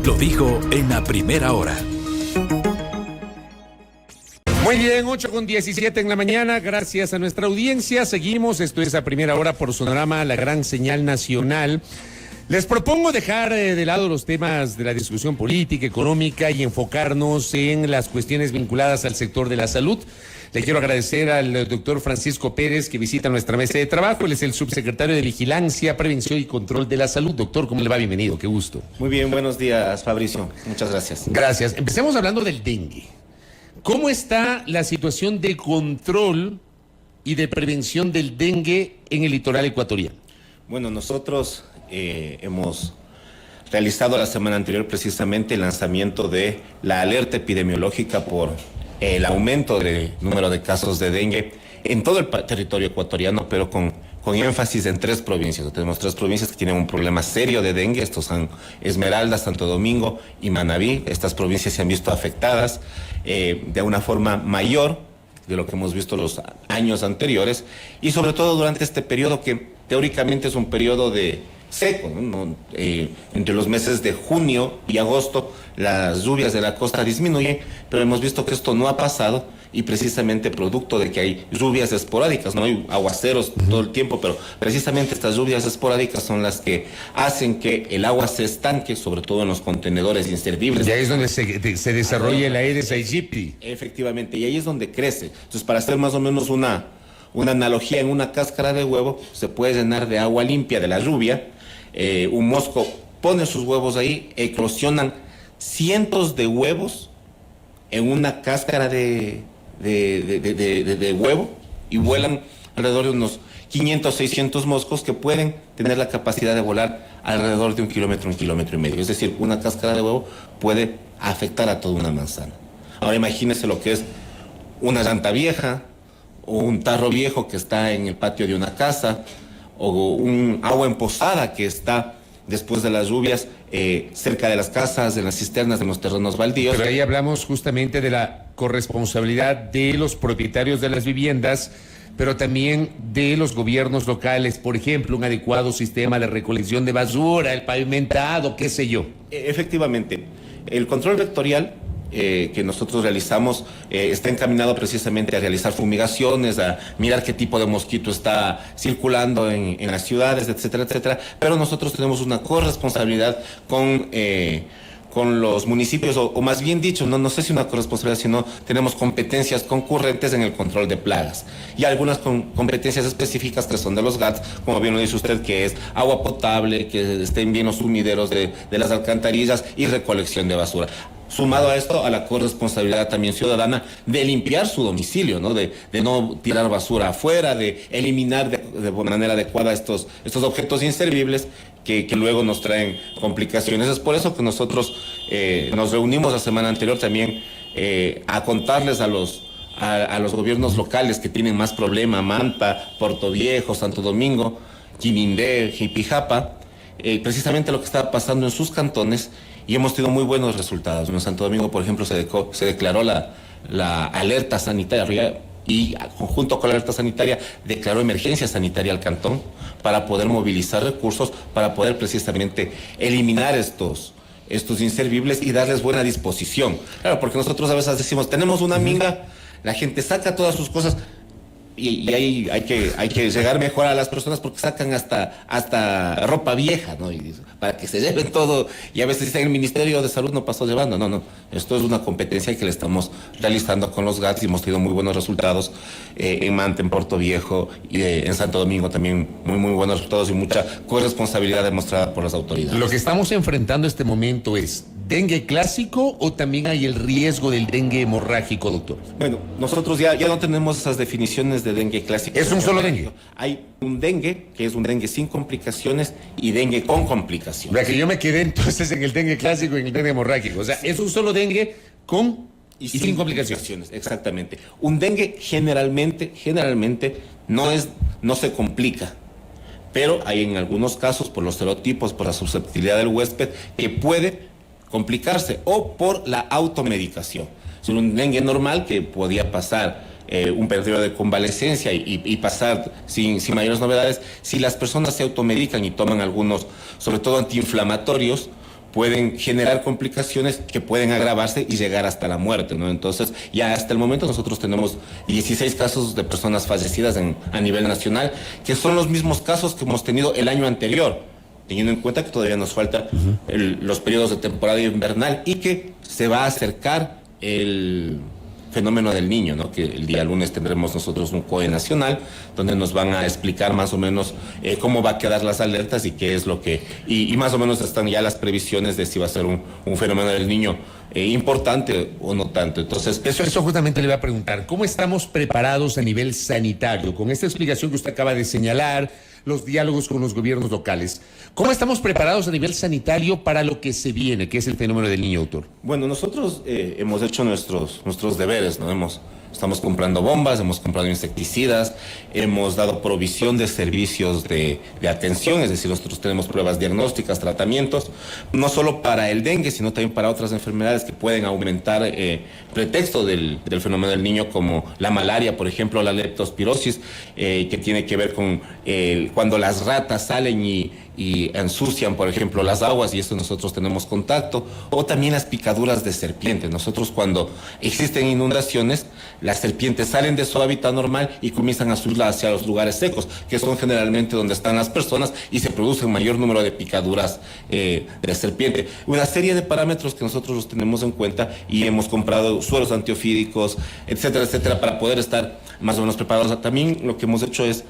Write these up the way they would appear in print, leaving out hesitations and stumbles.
Lo dijo en la primera hora. Muy bien, 8:17 en la mañana, gracias a nuestra audiencia. Seguimos, esto es a primera hora por Sonorama, la gran señal nacional. Les propongo dejar de lado los temas de la discusión política, económica y enfocarnos en las cuestiones vinculadas al sector de la salud. Le quiero agradecer al doctor Francisco Pérez que visita nuestra mesa de trabajo. Él es el subsecretario de Vigilancia, Prevención y Control de la Salud. Doctor, ¿cómo le va? Bienvenido, qué gusto. Muy bien, buenos días, Fabricio. Muchas gracias. Gracias. Empecemos hablando del dengue. ¿Cómo está la situación de control y de prevención del dengue en el litoral ecuatoriano? Bueno, nosotros hemos realizado la semana anterior precisamente el lanzamiento de la alerta epidemiológica por el aumento del número de casos de dengue en todo el territorio ecuatoriano, pero con énfasis en 3 provincias. Tenemos 3 provincias que tienen un problema serio de dengue. Estos son Esmeralda, Santo Domingo y Manabí. Estas provincias se han visto afectadas de una forma mayor de lo que hemos visto los años anteriores, y sobre todo durante este periodo que teóricamente es un periodo de seco, ¿no? Entre los meses de junio y agosto las lluvias de la costa disminuyen, pero hemos visto que esto no ha pasado, y precisamente producto de que hay lluvias esporádicas, no hay aguaceros todo el tiempo, pero precisamente estas lluvias esporádicas son las que hacen que el agua se estanque, sobre todo en los contenedores inservibles. Y ahí es donde se desarrolla el Aedes aegypti. Efectivamente, y ahí es donde crece. Entonces, para hacer más o menos una analogía, en una cáscara de huevo se puede llenar de agua limpia de la lluvia. Un mosco pone sus huevos ahí, eclosionan cientos de huevos en una cáscara de huevo, y vuelan alrededor de unos 500, 600 moscos que pueden tener la capacidad de volar alrededor de 1 kilómetro, 1,5 kilómetros. Es decir, una cáscara de huevo puede afectar a toda una manzana. Ahora imagínese lo que es una llanta vieja, o un tarro viejo que está en el patio de una casa, o un agua empozada que está después de las lluvias cerca de las casas, de las cisternas, de los terrenos baldíos. Pero ahí hablamos justamente de la corresponsabilidad de los propietarios de las viviendas, pero también de los gobiernos locales, por ejemplo, un adecuado sistema de recolección de basura, el pavimentado, qué sé yo. Efectivamente, el control vectorial que nosotros realizamos está encaminado precisamente a realizar fumigaciones, a mirar qué tipo de mosquito está circulando en las ciudades, etcétera, etcétera. Pero nosotros tenemos una corresponsabilidad con los municipios, o más bien dicho, no sé si una corresponsabilidad, sino tenemos competencias concurrentes en el control de plagas, y algunas competencias específicas que son de los GATS, como bien lo dice usted, que es agua potable, que estén bien los sumideros de las alcantarillas y recolección de basura. Sumado a esto, a la corresponsabilidad también ciudadana de limpiar su domicilio, ¿no? De no tirar basura afuera, de eliminar de manera adecuada estos objetos inservibles que luego nos traen complicaciones. Es por eso que nosotros nos reunimos la semana anterior también a contarles a los gobiernos locales que tienen más problema: Manta, Puerto Viejo, Santo Domingo, Quimindé, Jipijapa, precisamente lo que está pasando en sus cantones. Y hemos tenido muy buenos resultados. En Santo Domingo, por ejemplo, se declaró la alerta sanitaria, y junto con la alerta sanitaria declaró emergencia sanitaria al cantón para poder movilizar recursos, para poder precisamente eliminar estos inservibles y darles buena disposición. Claro, porque nosotros a veces decimos, tenemos una minga, la gente saca todas sus cosas, y ahí hay que llegar mejor a las personas, porque sacan hasta ropa vieja, ¿no? Y para que se lleven todo, y a veces dicen el Ministerio de Salud no pasó llevando. No, esto es una competencia que le estamos realizando con los GATS, y hemos tenido muy buenos resultados en Manta, en Puerto Viejo, y en Santo Domingo también muy buenos resultados, y mucha corresponsabilidad demostrada por las autoridades. Lo que estamos enfrentando este momento es dengue clásico, o también hay el riesgo del dengue hemorrágico, doctor. Bueno, nosotros ya no tenemos esas definiciones de dengue clásico. ¿Es un solo dengue? Hay un dengue que es un dengue sin complicaciones y dengue con complicaciones. O sea, que yo me quedé entonces en el dengue clásico y en el dengue hemorrágico. O sea, es un solo dengue con y sin complicaciones. Exactamente. Un dengue generalmente no se complica, pero hay en algunos casos, por los serotipos, por la susceptibilidad del huésped, que puede complicarse, o por la automedicación. Es un dengue normal que podía pasar un periodo de convalecencia y pasar sin mayores novedades. Si las personas se automedican y toman algunos, sobre todo antiinflamatorios, pueden generar complicaciones que pueden agravarse y llegar hasta la muerte, ¿no? Entonces, ya hasta el momento nosotros tenemos 16 casos de personas fallecidas a nivel nacional, que son los mismos casos que hemos tenido el año anterior, teniendo en cuenta que todavía nos falta los periodos de temporada invernal y que se va a acercar el fenómeno del niño, ¿no? Que el día lunes tendremos nosotros un COE nacional donde nos van a explicar más o menos cómo va a quedar las alertas y qué es lo que... Y más o menos están ya las previsiones de si va a ser un fenómeno del niño importante o no tanto. Entonces, eso justamente le iba a preguntar. ¿Cómo estamos preparados a nivel sanitario? Con esta explicación que usted acaba de señalar, los diálogos con los gobiernos locales. ¿Cómo estamos preparados a nivel sanitario para lo que se viene, que es el fenómeno del niño, doctor? Bueno, nosotros hemos hecho nuestros deberes, ¿no? Estamos comprando bombas, hemos comprado insecticidas, hemos dado provisión de servicios de atención, es decir, nosotros tenemos pruebas diagnósticas, tratamientos, no solo para el dengue, sino también para otras enfermedades que pueden aumentar pretexto del fenómeno del niño, como la malaria, por ejemplo, la leptospirosis, que tiene que ver con cuando las ratas salen y ensucian, por ejemplo, las aguas, y esto nosotros tenemos contacto, o también las picaduras de serpientes. Nosotros, cuando existen inundaciones, las serpientes salen de su hábitat normal y comienzan a subir hacia los lugares secos, que son generalmente donde están las personas, y se produce un mayor número de picaduras de serpiente. Una serie de parámetros que nosotros los tenemos en cuenta, y hemos comprado suelos antiofídicos, etcétera, etcétera, para poder estar más o menos preparados. También lo que hemos hecho es,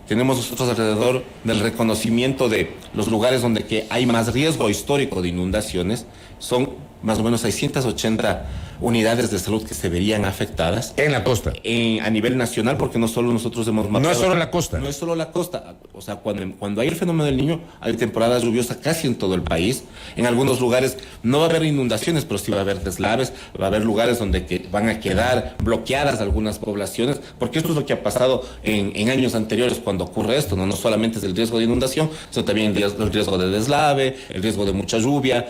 tenemos nosotros alrededor del reconocimiento de los lugares donde que hay más riesgo histórico de inundaciones, son más o menos 680 unidades de salud que se verían afectadas. En la costa. A nivel nacional, porque no solo nosotros hemos mapeado. No es solo la costa. No es solo la costa. O sea, cuando hay el fenómeno del niño, hay temporadas lluviosas casi en todo el país. En algunos lugares no va a haber inundaciones, pero sí va a haber deslaves, va a haber lugares donde van a quedar bloqueadas algunas poblaciones, porque esto es lo que ha pasado en años anteriores cuando ocurre esto, ¿no? No solamente es el riesgo de inundación, sino también el riesgo de deslave, el riesgo de mucha lluvia,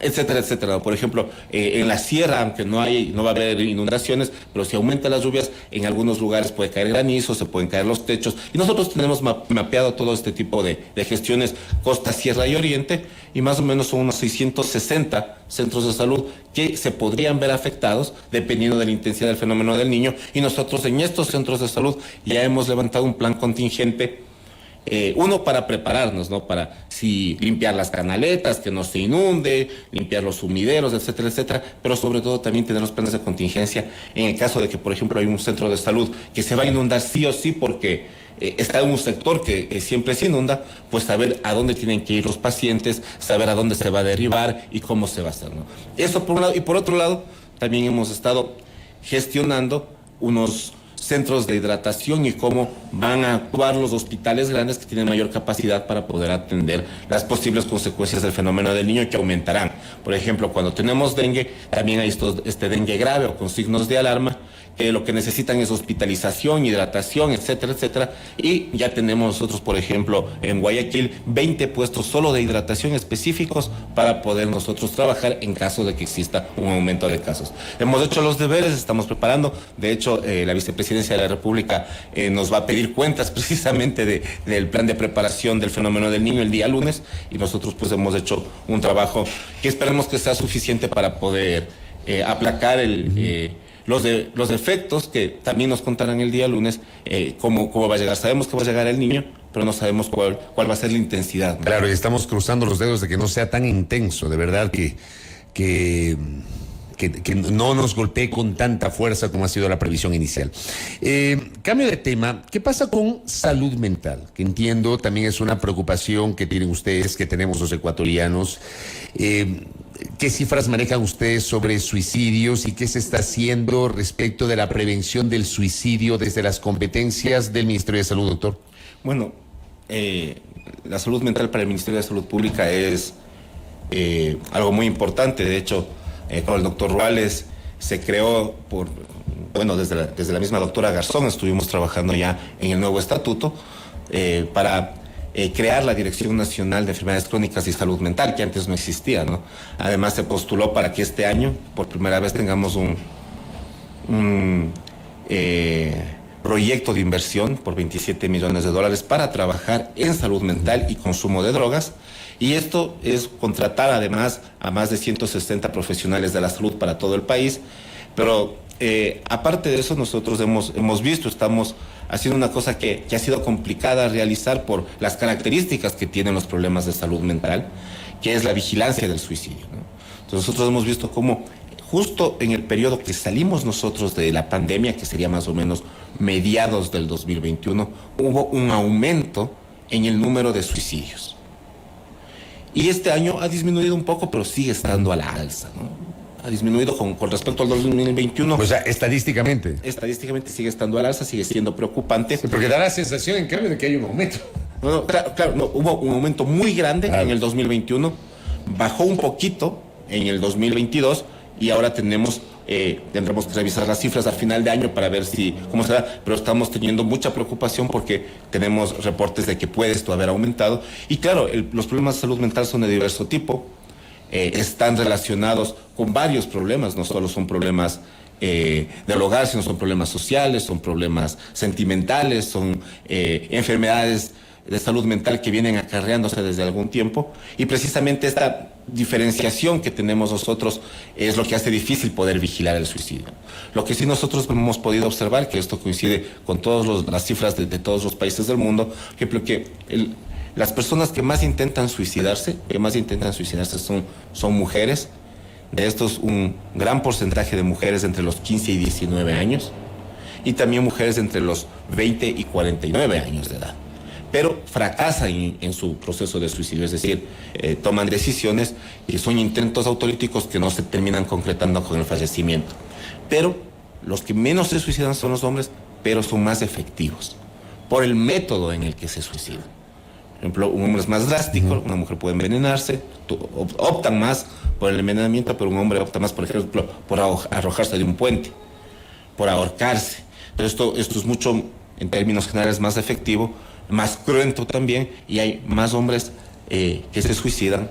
etcétera, etcétera. Por ejemplo, en la sierra, aunque no va a haber inundaciones, pero si aumentan las lluvias, en algunos lugares puede caer granizo, se pueden caer los techos, y nosotros tenemos mapeado todo este tipo de gestiones, costa, sierra y oriente, y más o menos son unos 660 centros de salud que se podrían ver afectados dependiendo de la intensidad del fenómeno del niño, y nosotros en estos centros de salud ya hemos levantado un plan contingente. Uno, para prepararnos, ¿no? Para limpiar las canaletas, que no se inunde, limpiar los sumideros, etcétera, etcétera, pero sobre todo también tener los planes de contingencia en el caso de que, por ejemplo, hay un centro de salud que se va a inundar sí o sí porque está en un sector que siempre se inunda, pues saber a dónde tienen que ir los pacientes, saber a dónde se va a derribar y cómo se va a hacer, ¿no? Eso por un lado, y por otro lado, también hemos estado gestionando unos centros de hidratación y cómo van a actuar los hospitales grandes que tienen mayor capacidad para poder atender las posibles consecuencias del fenómeno del niño, que aumentarán. Por ejemplo, cuando tenemos dengue, también hay este dengue grave o con signos de alarma, que lo que necesitan es hospitalización, hidratación, etcétera, etcétera. Y ya tenemos nosotros, por ejemplo, en Guayaquil, 20 puestos solo de hidratación específicos para poder nosotros trabajar en caso de que exista un aumento de casos. Hemos hecho los deberes, estamos preparando. De hecho, la Vicepresidencia de la República nos va a pedir cuentas precisamente del plan de preparación del fenómeno del niño el día lunes, y nosotros pues hemos hecho un trabajo que esperemos que sea suficiente para poder aplacar los efectos, que también nos contarán el día lunes, cómo va a llegar. Sabemos que va a llegar el niño, pero no sabemos cuál va a ser la intensidad, ¿no? Claro, y estamos cruzando los dedos de que no sea tan intenso, de verdad, que no nos golpee con tanta fuerza como ha sido la previsión inicial. Cambio de tema, ¿qué pasa con salud mental? Que entiendo también es una preocupación que tienen ustedes, que tenemos los ecuatorianos. ¿Qué cifras manejan ustedes sobre suicidios y qué se está haciendo respecto de la prevención del suicidio desde las competencias del Ministerio de Salud, doctor? Bueno, la salud mental para el Ministerio de Salud Pública es algo muy importante. De hecho, con el doctor Ruales se creó desde la misma doctora Garzón estuvimos trabajando ya en el nuevo estatuto para crear la Dirección Nacional de Enfermedades Crónicas y Salud Mental, que antes no existía, ¿no? Además se postuló para que este año, por primera vez, tengamos un proyecto de inversión por $27 millones para trabajar en salud mental y consumo de drogas. Y esto es contratar además a más de 160 profesionales de la salud para todo el país. Pero aparte de eso, nosotros hemos visto, estamos haciendo una cosa que ha sido complicada a realizar por las características que tienen los problemas de salud mental, que es la vigilancia del suicidio, ¿no? Entonces nosotros hemos visto cómo justo en el periodo que salimos nosotros de la pandemia, que sería más o menos mediados del 2021, hubo un aumento en el número de suicidios. Y este año ha disminuido un poco, pero sigue estando a la alza, ¿no? Ha disminuido con respecto al 2021. O sea, estadísticamente. Estadísticamente sigue estando al alza, sigue siendo preocupante. Sí, porque da la sensación, en cambio, de que hay un aumento. No, claro, no, hubo un aumento muy grande en el 2021, bajó un poquito en el 2022 y ahora tendremos que revisar las cifras a final de año para ver cómo se da, pero estamos teniendo mucha preocupación porque tenemos reportes de que puede esto haber aumentado. Y claro, los problemas de salud mental son de diverso tipo, están relacionados con varios problemas, no solo son problemas del hogar, sino son problemas sociales, son problemas sentimentales, son enfermedades de salud mental que vienen acarreándose desde algún tiempo, y precisamente esta diferenciación que tenemos nosotros es lo que hace difícil poder vigilar el suicidio. Lo que sí nosotros hemos podido observar, que esto coincide con todas las cifras de todos los países del mundo, que las personas que más intentan suicidarse son mujeres. De estos, un gran porcentaje de mujeres entre los 15 y 19 años, y también mujeres entre los 20 y 49 años de edad. Pero fracasan en su proceso de suicidio, es decir, toman decisiones y son intentos autolíticos que no se terminan concretando con el fallecimiento. Pero los que menos se suicidan son los hombres, pero son más efectivos por el método en el que se suicidan. Por ejemplo, un hombre es más drástico, una mujer puede envenenarse, optan más por el envenenamiento, pero un hombre opta más, por ejemplo, por arrojarse de un puente, por ahorcarse. Pero esto es mucho, en términos generales, más efectivo, más cruento también, y hay más hombres que se suicidan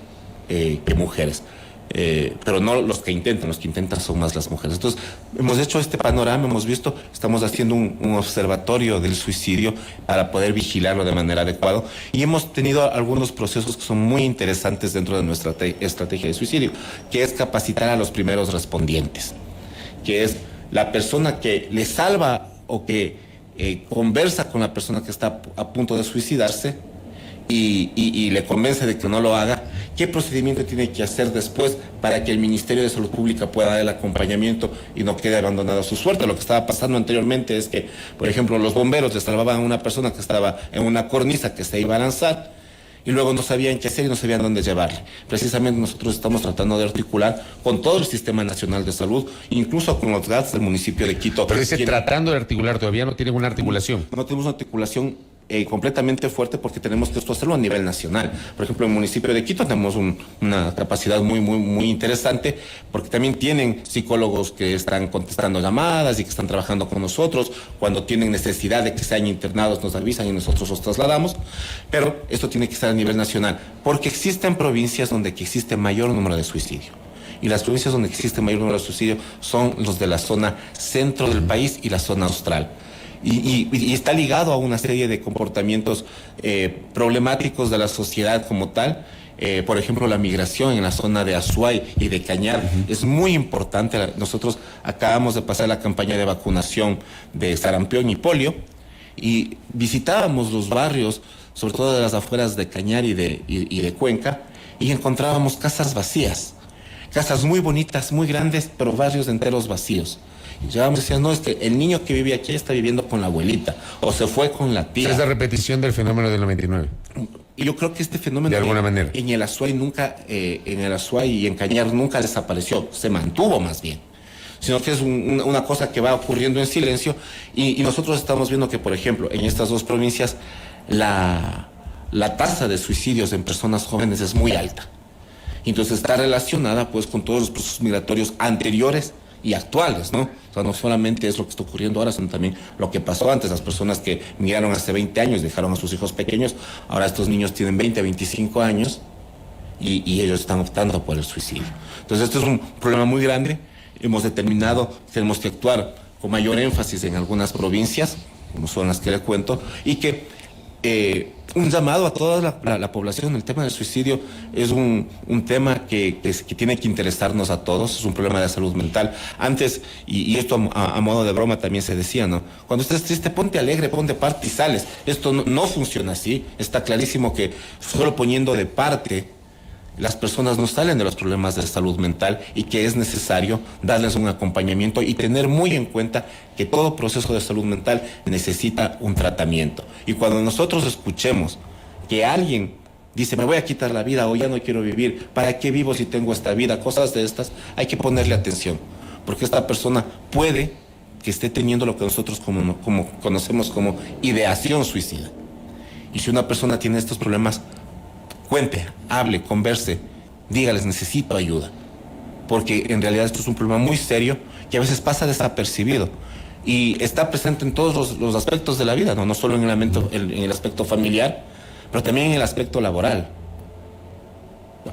que mujeres. Pero no los que intentan son más las mujeres. Entonces, hemos hecho este panorama, hemos visto, estamos haciendo un observatorio del suicidio para poder vigilarlo de manera adecuada, y hemos tenido algunos procesos que son muy interesantes dentro de nuestra estrategia de suicidio, que es capacitar a los primeros respondientes, que es la persona que le salva o que conversa con la persona que está a punto de suicidarse y le convence de que no lo haga. ¿Qué procedimiento tiene que hacer después para que el Ministerio de Salud Pública pueda dar el acompañamiento y no quede abandonado a su suerte? Lo que estaba pasando anteriormente es que, por ejemplo, los bomberos le salvaban a una persona que estaba en una cornisa que se iba a lanzar y luego no sabían qué hacer y no sabían dónde llevarle. Precisamente nosotros estamos tratando de articular con todo el Sistema Nacional de Salud, incluso con los GATS del municipio de Quito. Pero dice tratando de articular, todavía no tienen una articulación. No tenemos una articulación completamente fuerte porque tenemos que esto hacerlo a nivel nacional. Por ejemplo, en el municipio de Quito tenemos una capacidad muy interesante, porque también tienen psicólogos que están contestando llamadas y que están trabajando con nosotros. Cuando tienen necesidad de que sean internados nos avisan y nosotros los trasladamos, pero esto tiene que estar a nivel nacional, porque existen provincias donde existe mayor número de suicidio. Y las provincias donde existe mayor número de suicidio son los de la zona centro del país y la zona austral. Y está ligado a una serie de comportamientos problemáticos de la sociedad como tal. Por ejemplo, la migración en la zona de Azuay y de Cañar es muy importante. Nosotros acabamos de pasar la campaña de vacunación de sarampión y polio y visitábamos los barrios, sobre todo de las afueras de Cañar y de Cuenca, y encontrábamos casas vacías, casas muy bonitas, muy grandes, pero barrios enteros vacíos. Y llegábamos y decíamos, no, es que el niño que vive aquí está viviendo con la abuelita, o se fue con la tía. Es la repetición del fenómeno del 99. Y yo creo que este fenómeno de alguna manera en el Azuay y en Cañar nunca desapareció, se mantuvo más bien, sino que es una cosa que va ocurriendo en silencio, y nosotros estamos viendo que, por ejemplo, en estas dos provincias la tasa de suicidios en personas jóvenes es muy alta. Entonces está relacionada pues con todos los procesos migratorios anteriores y actuales, ¿no? O sea, no solamente es lo que está ocurriendo ahora, sino también lo que pasó antes. Las personas que migraron hace 20 años, dejaron a sus hijos pequeños, ahora estos niños tienen 20, 25 años y ellos están optando por el suicidio. Entonces, esto es un problema muy grande. Hemos determinado que tenemos que actuar con mayor énfasis en algunas provincias, como son las que le cuento, y que un llamado a toda la población. El tema del suicidio es un tema que tiene que interesarnos a todos. Es un problema de salud mental. Antes, y esto a modo de broma también se decía, ¿no? Cuando estés triste, ponte alegre, ponte parte y sales. Esto no funciona así. Está clarísimo que solo poniendo de parte las personas no salen de los problemas de salud mental, y que es necesario darles un acompañamiento y tener muy en cuenta que todo proceso de salud mental necesita un tratamiento. Y cuando nosotros escuchemos que alguien dice, me voy a quitar la vida o ya no quiero vivir, ¿para qué vivo si tengo esta vida? Cosas de estas, hay que ponerle atención, porque esta persona puede que esté teniendo lo que nosotros como conocemos como ideación suicida. Y si una persona tiene estos problemas, cuente, hable, converse, dígales, necesito ayuda. Porque en realidad esto es un problema muy serio que a veces pasa desapercibido y está presente en todos los aspectos de la vida, no solo en el aspecto familiar, pero también en el aspecto laboral.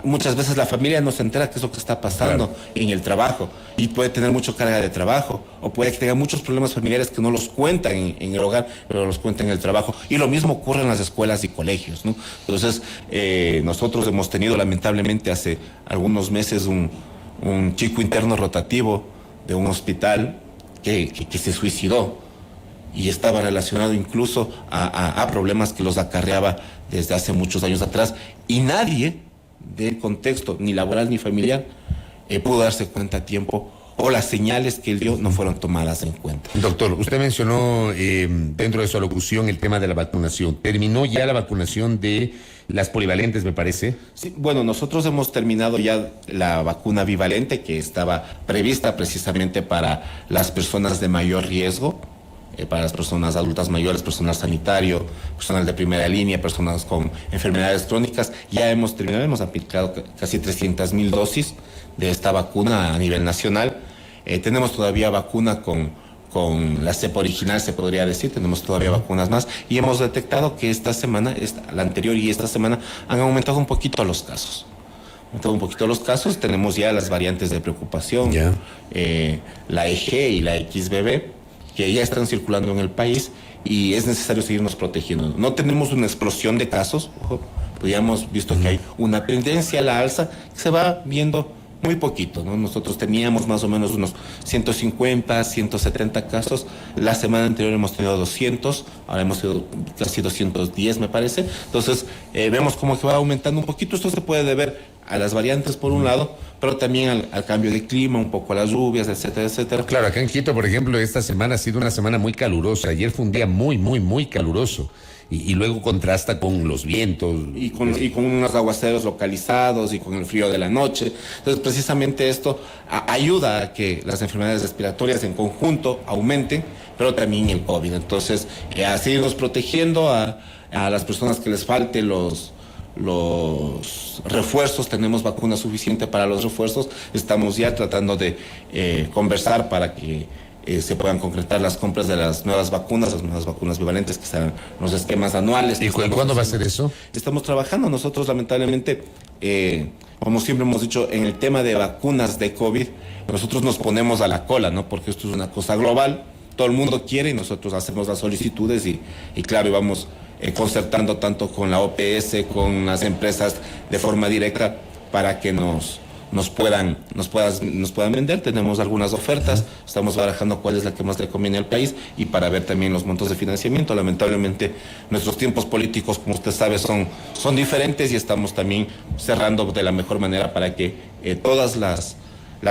Muchas veces la familia no se entera qué es lo que está pasando en el trabajo, y puede tener mucha carga de trabajo, o puede que tenga muchos problemas familiares que no los cuentan en el hogar, pero los cuentan en el trabajo. Y lo mismo ocurre en las escuelas y colegios, ¿no? Entonces, nosotros hemos tenido lamentablemente hace algunos meses un chico interno rotativo de un hospital que se suicidó, y estaba relacionado incluso a problemas que los acarreaba desde hace muchos años atrás, y nadie del contexto, ni laboral ni familiar, pudo darse cuenta a tiempo, o las señales que él dio no fueron tomadas en cuenta. Doctor, usted mencionó dentro de su alocución el tema de la vacunación. ¿Terminó ya la vacunación de las polivalentes, me parece? Sí, bueno, nosotros hemos terminado ya la vacuna bivalente, que estaba prevista precisamente para las personas de mayor riesgo, para las personas adultas mayores, personal sanitario, personal de primera línea, personas con enfermedades crónicas. Ya hemos terminado, hemos aplicado casi 300,000 dosis de esta vacuna a nivel nacional. Tenemos todavía vacuna con la cepa original, se podría decir, tenemos todavía vacunas más, y hemos detectado que esta semana, la anterior y esta semana, han aumentado un poquito los casos. Tenemos ya las variantes de preocupación, la EG y la XBB, que ya están circulando en el país, y es necesario seguirnos protegiendo. No tenemos una explosión de casos, pues ya hemos visto que hay una tendencia a la alza que se va viendo muy poquito, ¿no? Nosotros teníamos más o menos unos 150, 170 casos. La semana anterior hemos tenido 200, ahora hemos tenido casi 210, me parece. Entonces, vemos como que va aumentando un poquito. Esto se puede deber a las variantes por un lado, pero también al cambio de clima, un poco a las lluvias, etcétera, etcétera. Claro, acá en Quito, por ejemplo, esta semana ha sido una semana muy calurosa. Ayer fue un día muy, muy, muy caluroso. Y luego contrasta con los vientos. Y con unos aguaceros localizados y con el frío de la noche. Entonces, precisamente esto ayuda a que las enfermedades respiratorias en conjunto aumenten, pero también el COVID. Entonces, a seguirnos protegiendo a las personas que les falte los refuerzos. Tenemos vacuna suficiente para los refuerzos. Estamos ya tratando de conversar para que se puedan concretar las compras de las nuevas vacunas bivalentes, que serán los esquemas anuales. ¿Y cuándo va a ser eso? Estamos trabajando. Nosotros, lamentablemente, como siempre hemos dicho, en el tema de vacunas de COVID, nosotros nos ponemos a la cola, ¿no? Porque esto es una cosa global, todo el mundo quiere, y nosotros hacemos las solicitudes y claro, y vamos concertando tanto con la OPS, con las empresas de forma directa, para que nos puedan vender. Tenemos algunas ofertas, estamos barajando cuál es la que más le conviene al país, y para ver también los montos de financiamiento. Lamentablemente, nuestros tiempos políticos, como usted sabe, son diferentes, y estamos también cerrando de la mejor manera para que todas las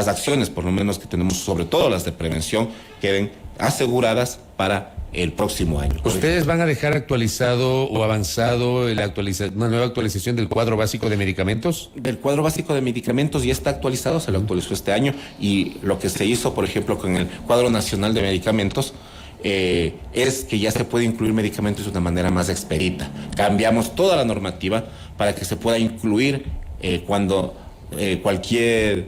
acciones, por lo menos que tenemos, sobre todo las de prevención, queden aseguradas para el próximo año. ¿Ustedes van a dejar actualizado o avanzado una nueva actualización del cuadro básico de medicamentos? Del cuadro básico de medicamentos ya está actualizado, se lo actualizó este año, y lo que se hizo, por ejemplo, con el cuadro nacional de medicamentos, es que ya se puede incluir medicamentos de una manera más expedita. Cambiamos toda la normativa para que se pueda incluir cuando cualquier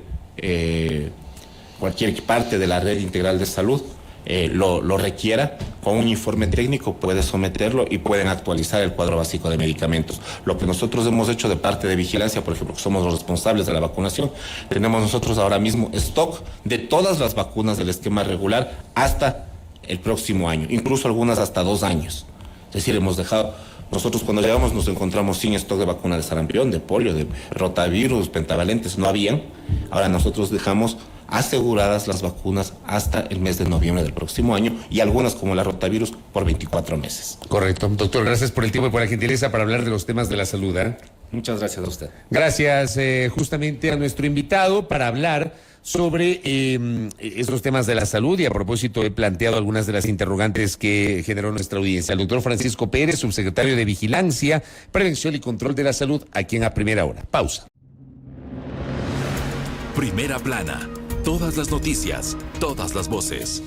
parte de la red integral de salud lo requiera. Con un informe técnico puede someterlo y pueden actualizar el cuadro básico de medicamentos. Lo que nosotros hemos hecho de parte de vigilancia, por ejemplo, que somos los responsables de la vacunación, tenemos nosotros ahora mismo stock de todas las vacunas del esquema regular hasta el próximo año, incluso algunas hasta 2 años. Es decir, hemos dejado Nosotros cuando llegamos nos encontramos sin stock de vacuna de sarampión, de polio, de rotavirus, pentavalentes, no habían. Ahora nosotros dejamos aseguradas las vacunas hasta el mes de noviembre del próximo año y algunas como la rotavirus por 24 meses. Correcto. Doctor, gracias por el tiempo y por la gentileza para hablar de los temas de la salud. Muchas gracias a usted. Gracias justamente a nuestro invitado para hablar sobre esos temas de la salud y a propósito he planteado algunas de las interrogantes que generó nuestra audiencia. El doctor Francisco Pérez, subsecretario de Vigilancia, Prevención y Control de la Salud, aquí en A Primera Hora. Pausa. Primera plana. Todas las noticias, todas las voces.